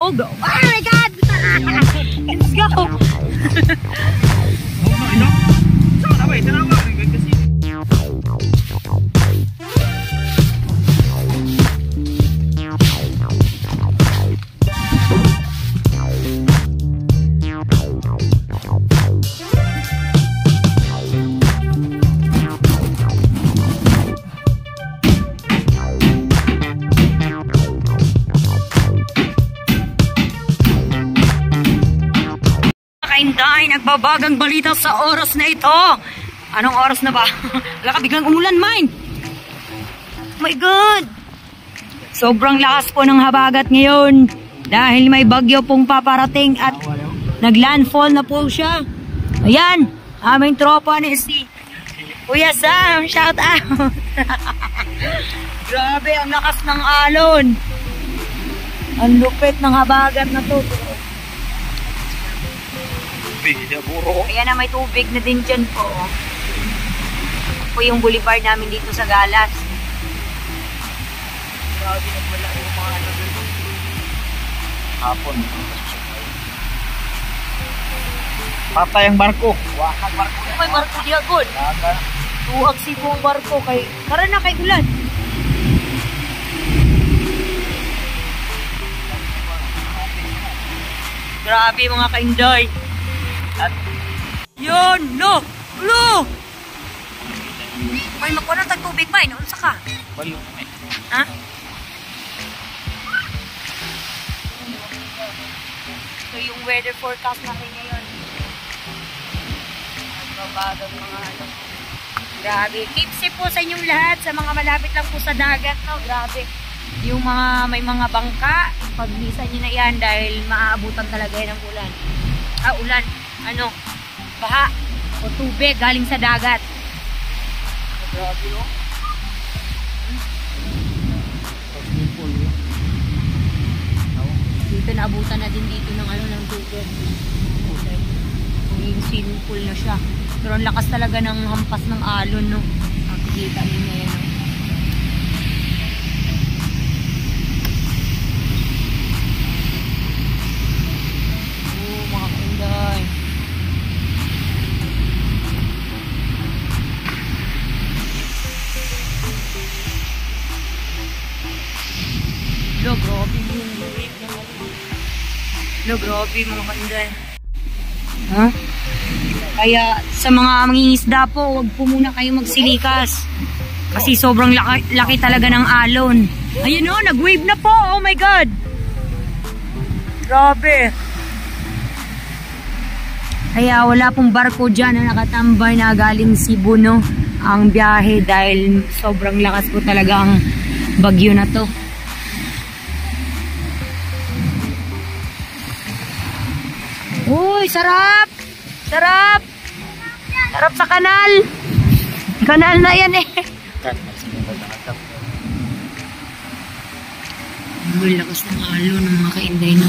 Oh, go. Oh my God! Let's go! Kainday, nagbabagang balita sa oras na ito. Anong oras na ba? Wala ka, biglang umulan, mine. Oh my God! Sobrang lakas po ng habagat ngayon dahil may bagyo pong paparating at naglandfall na po siya. Ayan, aming tropa ni si Kuya Sam, shout out. Grabe, ang lakas ng alon. Ang lupit ng habagat na to. Ayan na, may tubig na din dyan po. Ito po yung boulevard namin dito sa Galas. Grabe na wala yung mga ano doon. Hapon. Patay ang barko. Wakang barko. May barko di agad. Tuwag si buong barko. Karan na kay ulan. Grabe mga kainday. At yun, no! May makuha ng tagtubig ba? Unsa ka? Balo. Ha? So yung weather forecast natin ngayon. Nagbabagang mga ano. Grabe. Keep safe po sa inyong lahat. Sa mga malapit lang po sa dagat. No? Grabe. Yung mga may mga bangka, paglisan nyo na yan dahil maaabutan talaga yan ng ulan. Ulan. Ano, baha o tubig galing sa dagat. Grabe, no? Dito naabutan na din dito ng ano ng tubig. Yung swimming pool na siya. Pero ang lakas talaga ng hampas ng alon, no? Makikita niyo yan, no? Mga kainday. Grabe yung wave na grabe mga kainday. Ha? Kaya sa mga mangingisda po, wag po muna kayo magsilikas. Kasi sobrang laki talaga ng alon. Ayun o, nag-wave na po. Oh my God! Grabe. Kaya wala pong barko dyan na nakatambay na galing Cebu, no? Ang biyahe dahil sobrang lakas po talaga ang bagyo na to. Uy, sarap! Sarap! Sarap sa kanal! Kanal na yan eh. Ang lakas ng alon ng mga kainday, no?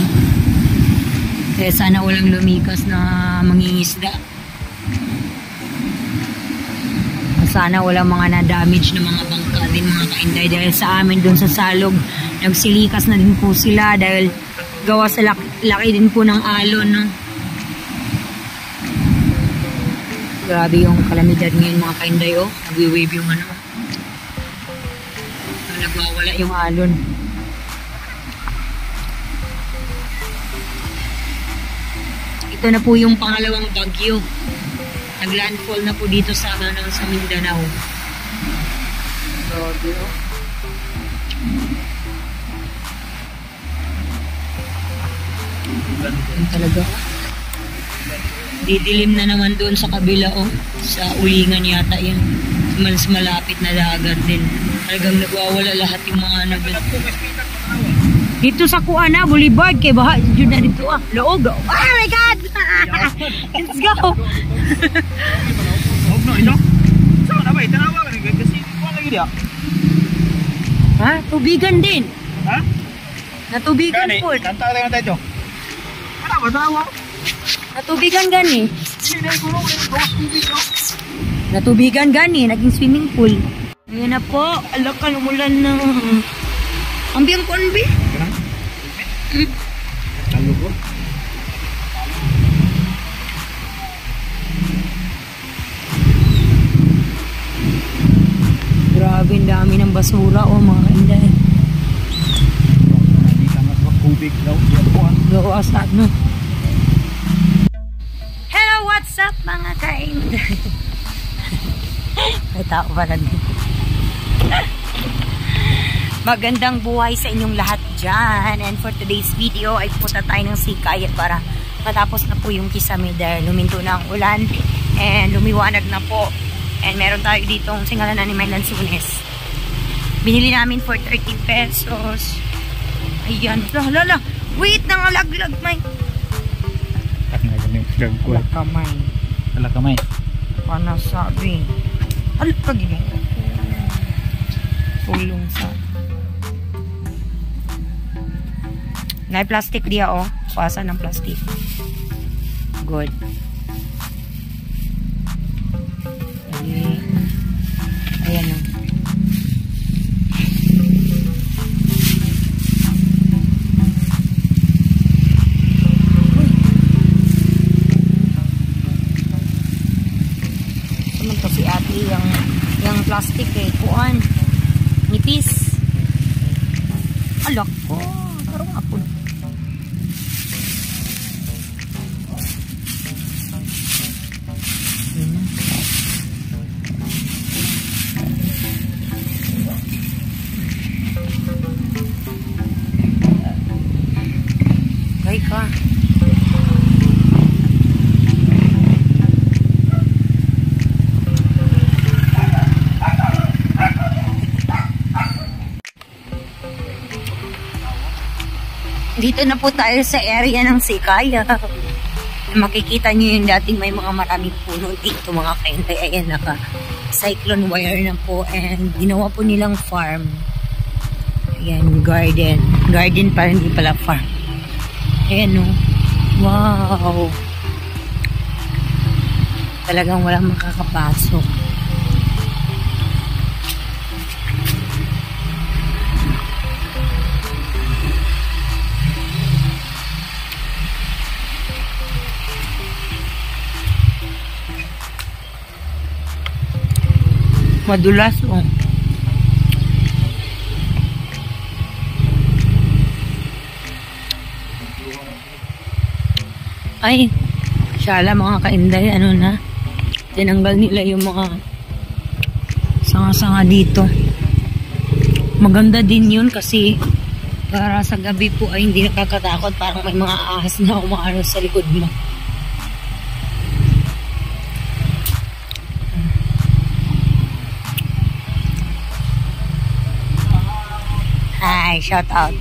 Kaya sana walang lumikas na mangingisda. Sana walang mga na-damage na mga bangka din mga kainday. Dahil sa amin dun sa Salog, nagsilikas na din po sila dahil gawa sa laki din po ng alon, no? Grabe yung kalamidad ngayon mga kainday, oh. Nagwi-wave yung ano. Nagwawala yung alon. Ito na po yung pangalawang bagyo. Naglandfall na po dito sa Mindanao. Grabe, oh. Yan talaga. Didilim na naman doon sa kabila, oh. Sa ulingan yata yan. Mas malapit na dagat din. Talagang nagwawala lahat yung mga dito sa Kuana, Boulevard, kay baha, yun na dito ah. Loog, oh my God! Let's go! Ha? Tubigan din. Ha? Natubigan po. Kanta ka tayo. Ano ba tawa? Natubigan gani. Natubigan gani, naging swimming pool. Ayan na po, alakan umulan na. Ambi ang konbi. Grabe, ang dami ng basura o mga kainday. Kubig daw. Gawas na, no? Hello, what's up mga kainday? May tao pa rin. Magandang buhay sa inyong lahat dyan. And for today's video ay pupunta tayo ng Sikay para matapos na po yung kisame dahil luminto na ang ulan and lumiwanag na po. And meron tayo ditong singalan ni May Lansunes. Binili namin for 30 pesos. Ayan. Lala. Wait, nangalaglag, May. Alakamay. Alakamay. Ano sabi? Alpagin. Pulong sa. May plastic dia, oh. Kuwasan ng plastic. Good. Ayan, oh. Naman to si ate yung plastic eh. Kuan. Nipis. Alak ko. Karong apon. Kay ka. Dito na po tayo sa area ng Sikay. Makikita nyo yung dating may mga maraming puno dito mga kainday. Ayan, naka-cyclone wire na po and ginawa po nilang farm. Ayan, garden. Garden pa, hindi pala farm. Ayan, no. Wow. Talagang walang makakapasok. Madulas, oh. Ay, syala mga kainday, ano na, tinanggal nila yung mga sanga-sanga dito. Maganda din yun kasi para sa gabi po ay hindi nakakatakot, parang may mga ahas na umaano sa likod mo. Hi, shout out.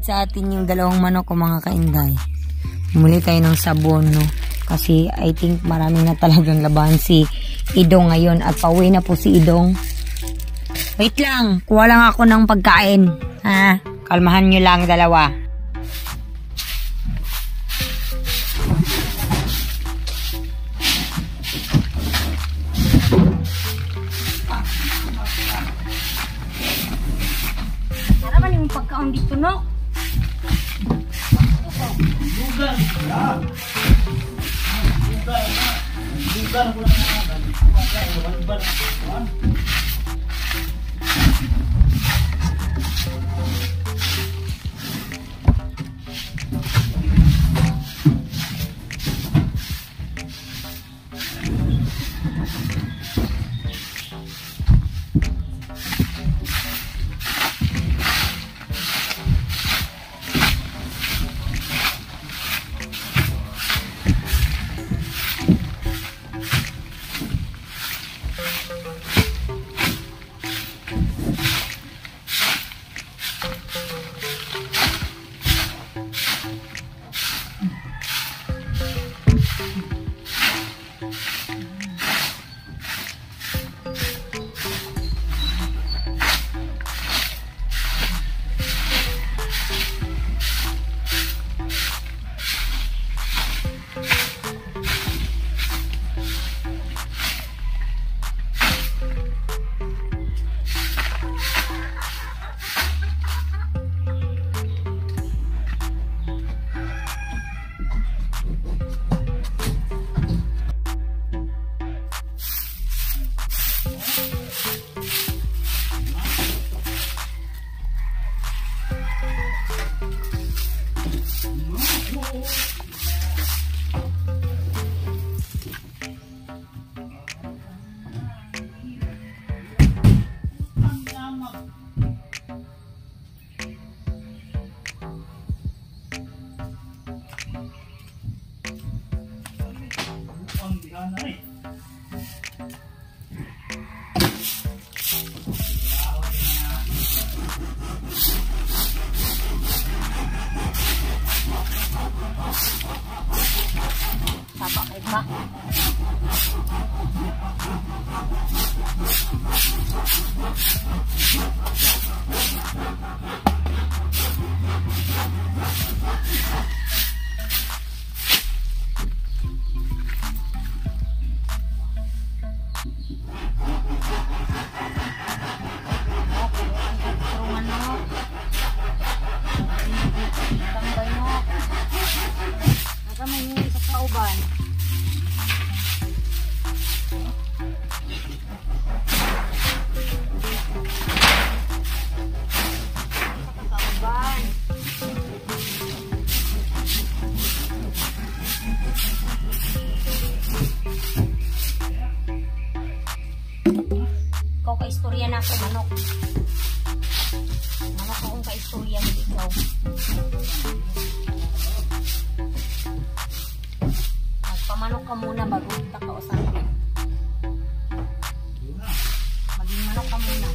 Sa atin yung dalawang manok ko mga kainday. Muli tayo ng sabon, no? Kasi I think marami na talagang laban si Idong ngayon at pauwi na po si Idong. Wait lang, kuha lang ako ng pagkain. Ha? Kalmahan nyo lang dalawa. Para ba yung pagkaon dito, no? Lugar na. Lugar ko lang na. Sapa kayo ba? Ikaw ka-istorya na ako, manok. Manok akong ka-istorya na ikaw. Magpamanok ka muna bago kita kausapin. Maging manok ka muna.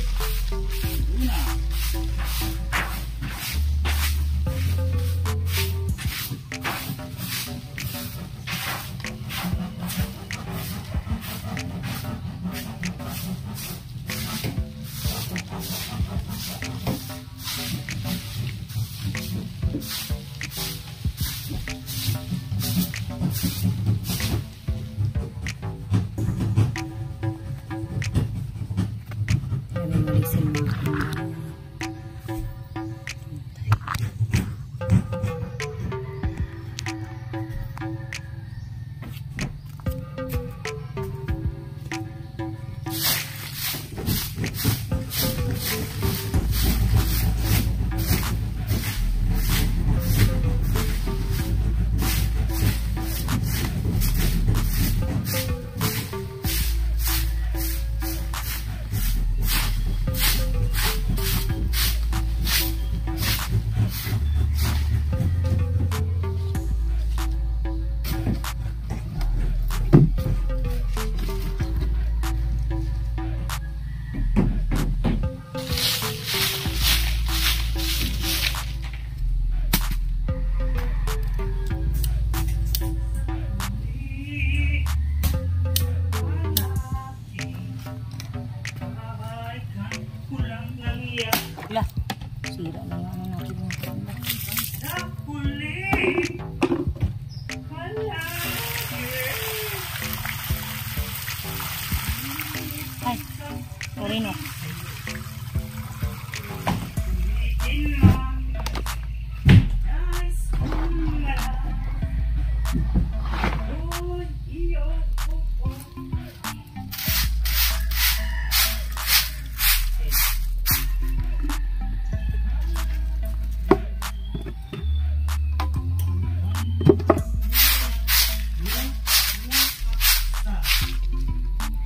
Lah, sira na yung ano natin. Ay, sorry no.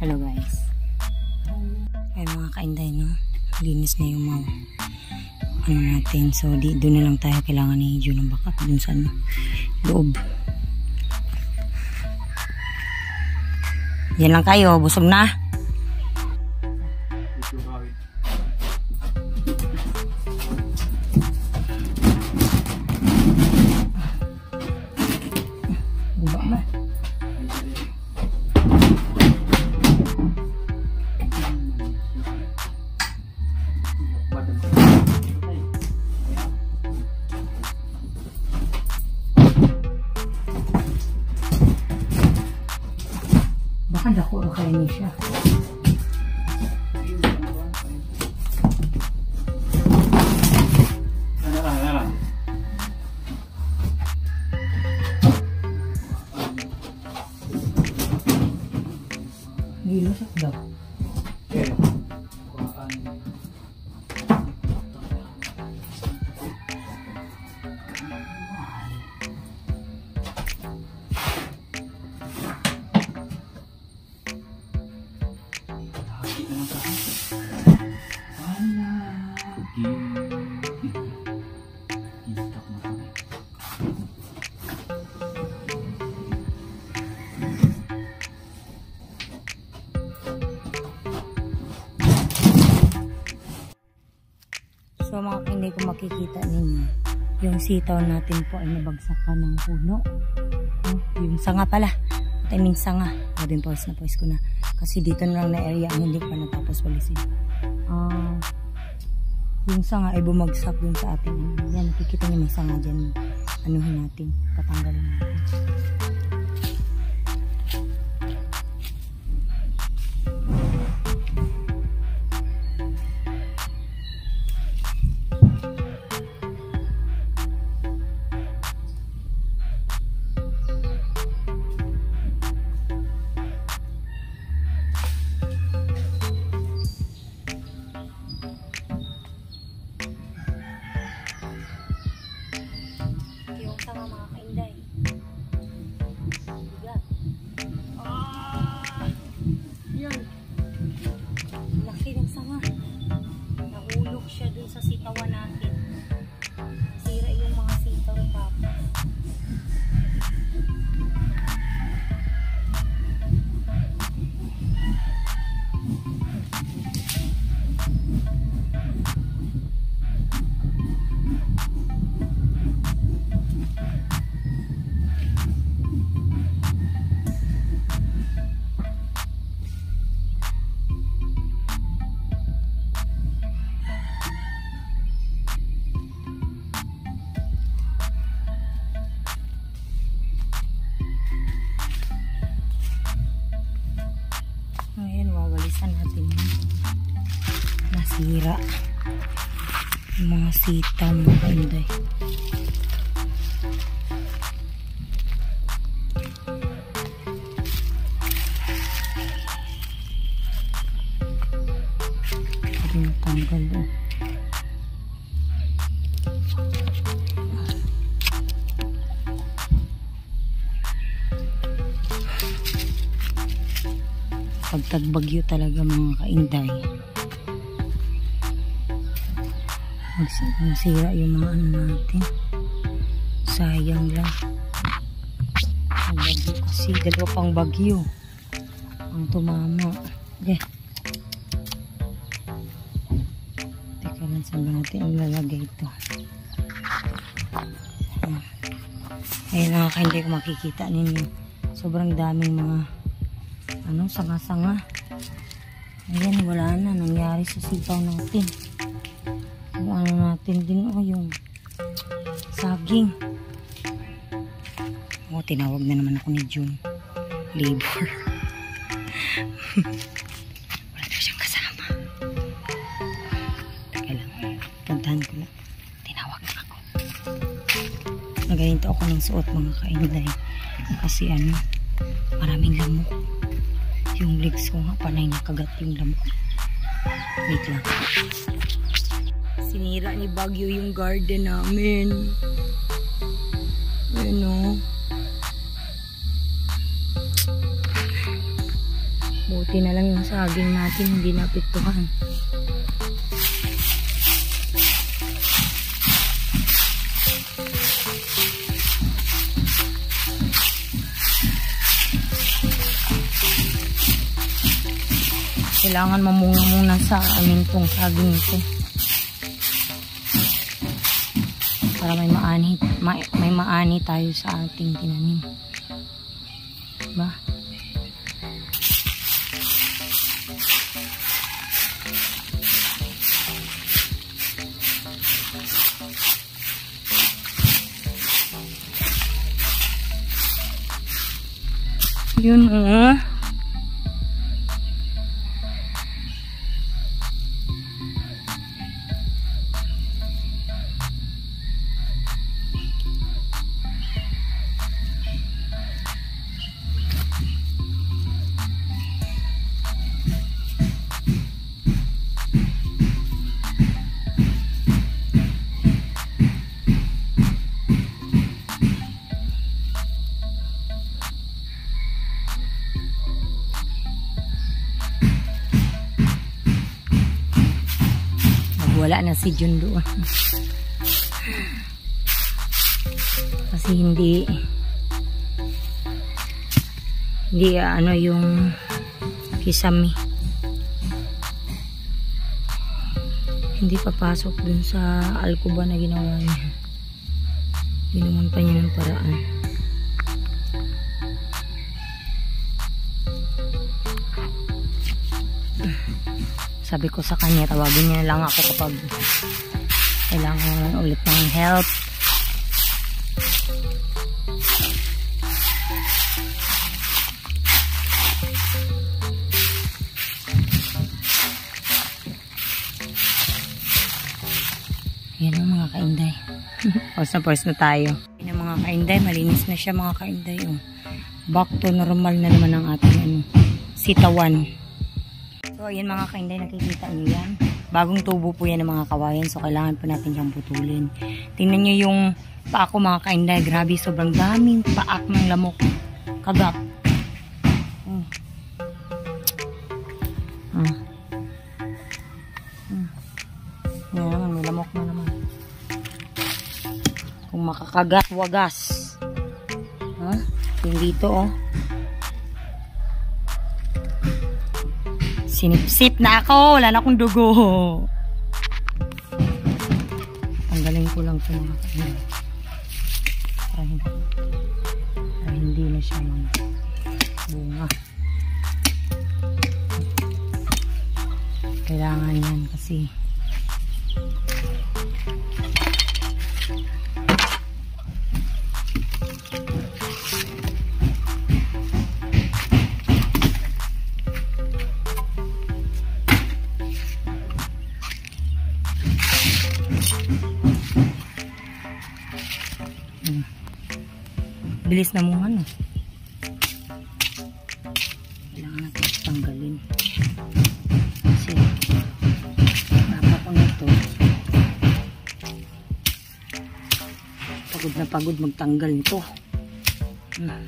Hello guys. Ay mga kainday, no? Linis na yung mga ano natin. So doon na lang tayo. Kailangan ni Jun ng backup dun sa ano, loob. Yan lang kayo. Busog na. Baka dako kayo niya siya. Gila siya daw. So mga hindi ko makikita ninyo, yung sitaw natin po ay nabagsakan ng puno. Yung sanga pala. I mean sanga. O din pause na pause ko na. Kasi dito na lang na area ang hindi pa natapos walisin. Yung sanga ay bumagsak dun sa ating. Yan, nakikita niyo may sanga dyan. Anuhin natin. Patanggalin natin. Nasira yung mga sita mga kainday. Hindi natanggal doon. Pagtagbagyo talaga mga kainday. Magsira yung mga ano natin. Sayang lang. Ang bagyo kasi. Dalawa pang bagyo ang tumama. Okay. Teka lang, saan ba natin ang lalagay ito? Ayun mga ka, hindi ko makikita ninyo. Sobrang daming mga ano, sanga-sanga. Ayan, wala na. Nangyari sa sitaw natin. Yung ano natin din, yung saging. Tinawag na naman ako ni June. Labor. Wala na siyang kasama. Teka lang. Puntahan ko lang. Tinawag na ako. Nagahinto ako ng suot mga kainday. Kasi ano, maraming lamok. Yung legs ko nga, panay nakagat yung lamok. Wait lang. Sinira ni Bagyo yung garden namin. Ayan o. Buti na lang yung saging natin hindi napiktuhan. Kailangan mamunga muna sa amin tong saging ito. Para may maani tayo sa ating tinanim. Diba? Yun oh. Wala na si Jun doon. Kasi hindi ano yung kisame. Hindi papasok dun sa alkuba na ginawa niya. Ginawan pa niya ng paraan. Sabi ko sa kanya, tawagin niya lang ako kapag kailangan ulit ng help. Yan ang mga kainday. Pause na tayo. Yan ang mga kainday. Malinis na siya mga kainday. Oh. Back to normal na naman ang ating sitawan. So ayan mga kainday, nakikita niyo yan. Bagong tubo po yan ng mga kawayan. So kailangan po natin siyang putulin. Tingnan niyo yung paa ko mga kainday. Grabe, sobrang daming paak ng lamok. Kagat. Yan naman, may lamok na naman. Kung makakagat, wagas. Yung dito oh. Sinipsip na ako. Wala na akong dugo. Tanggalin ko lang sa mga kainday. Para hindi na siya mga bunga. Kailangan yan kasi bilis na mo ano. Kailangan natin tanggalin. Kasi dapat ko nito. Pagod na pagod magtanggal nito. Yan.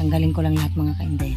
Tanggalin ko lang lahat mga kainday.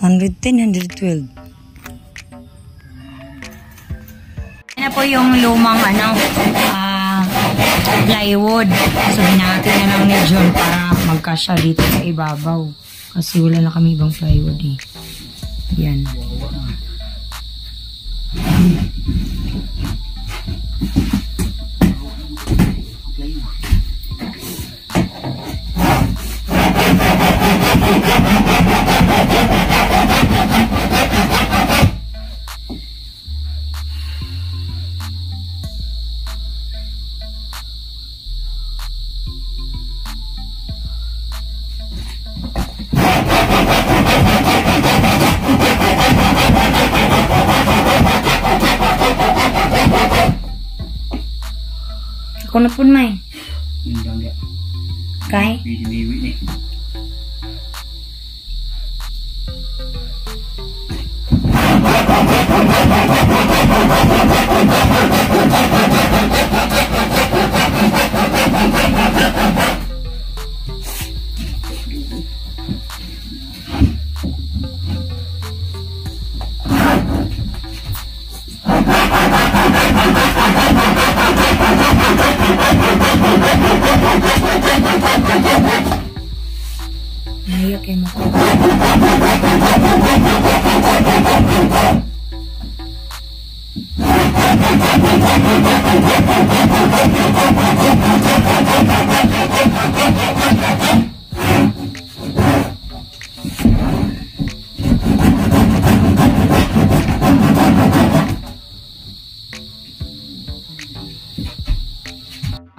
$110, $112. Yan na po yung lumang plywood. So hinati na lang ni John para magkasya dito sa ibabaw. Kasi wala na kami ibang plywood eh. Yan. Ako na po may. Kay? Biniwi ni. Naiyak kayo mo.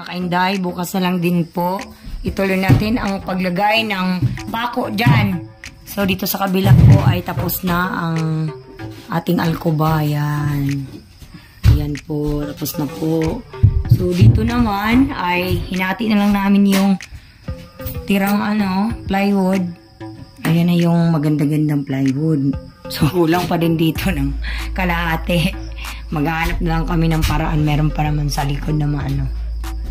Kakainday, bukas na lang din po. Ituloy natin ang paglagay ng bako dyan. So, dito sa kabila po ay tapos na ang ating alcoba. Ayan. Ayan po. Tapos na po. So, dito naman ay hinati na lang namin yung tirang plywood. Ayan na yung maganda-gandang plywood. So, kulang pa din dito ng kalahati. Maghanap na lang kami ng paraan. Meron pa naman sa likod na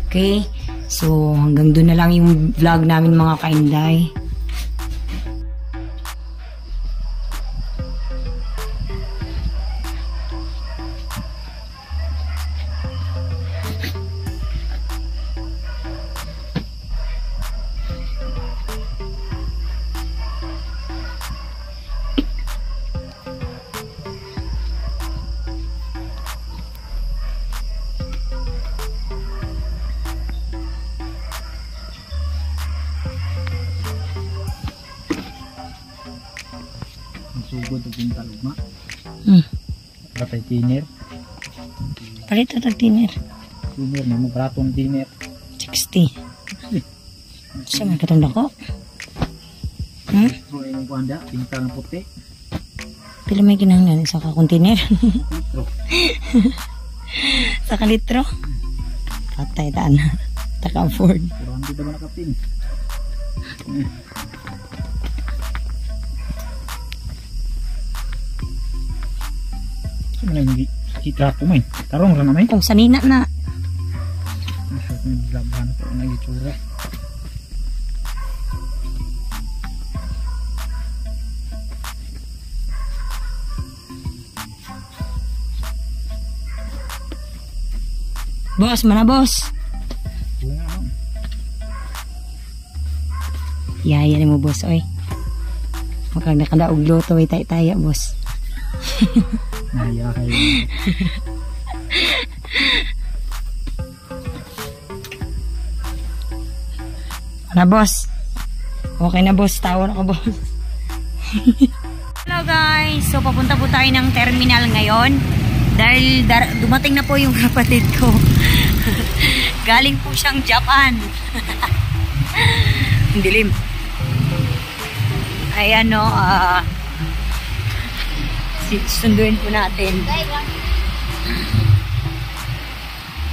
Okay? So, hanggang doon na lang yung vlog namin mga kainday. Sugod og talugma. Patay tiner. Palito tag tiner. Tiner mo bratong tiner. 60. Sa mga katong dako? So yung kuanda, pinta ng puti. Pila may kinahanglan sa ka-container? Sa kalitro? Patay taan. Taka-afford. Pero hindi ba nakapin? Saan na kita po may? Tarong rin na may? Kung sanina na. Naglabahan ito na itsura. Boss, mana boss? Bunga mo. Yaya ni mo boss, oy. Makag nakadaog luto, ay tay-taya boss. Naya kayo. Mana boss? Okay na boss, tawa na ka boss. Hello guys, so papunta po tayo ng terminal ngayon. Dahil dumating na po yung kapatid ko. Galing po siyang Japan. Ang dilim. Ay ano, sunduin po natin.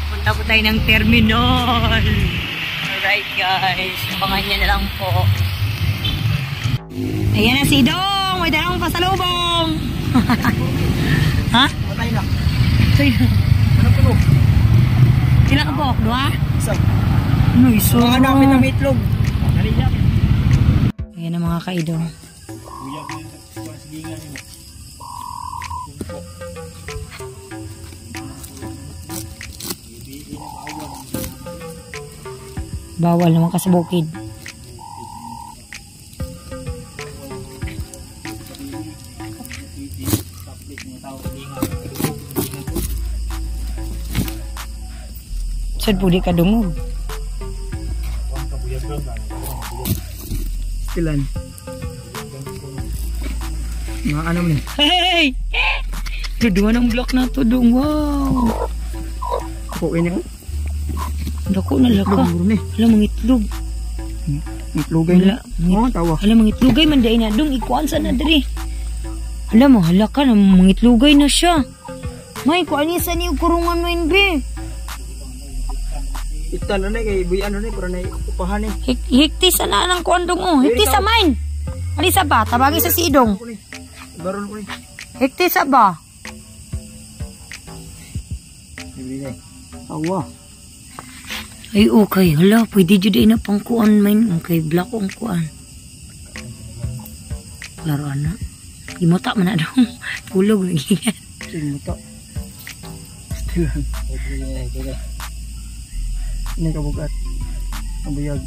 Punta po tayo ng terminal. Alright guys, abangan niya na lang po. Ayan na si Dong, may dalang pasalubong. Ha? Patay na. Sa'yo. Ano po? Sila ka po? Dua? Isa. Ano iso? Mga namin na itlog. Naliyak. Ayan ang mga kaidong. Buyak na yung sigingan mo. Bawal naman ka sa bukid. Saan po di ka dungog? Ilan? Mga ano mo? Hey! Dudua ng block na to dong. Wow! Ako ini ko. Dako na laka. Alam mga itlog. Itlogay na. Oo, tawa. Alam mga itlogay man dahil na dong. Ikuan sa na diri. Alam mo, halaka na mga itlogay na siya. May, kuan niya sa niyo kurungan mo yun, be. Ita na kay buy ano na para na upahan eh. Hikti sa na ng kuan dong. Oh. Hikti sa mine. Alisa ba? Tabagi sa sidong. Baron ko ni. Hikti sa ba? Ibigay. Tawa. Ay, okay. Hala, pwede dyan din na pang kuan mine. Okay, black ang kuan. Laruan na. Imota man na daw. Tulog lagi yan. Imota. Stilan. Ibigay. Ini kabugat. Ang buyag.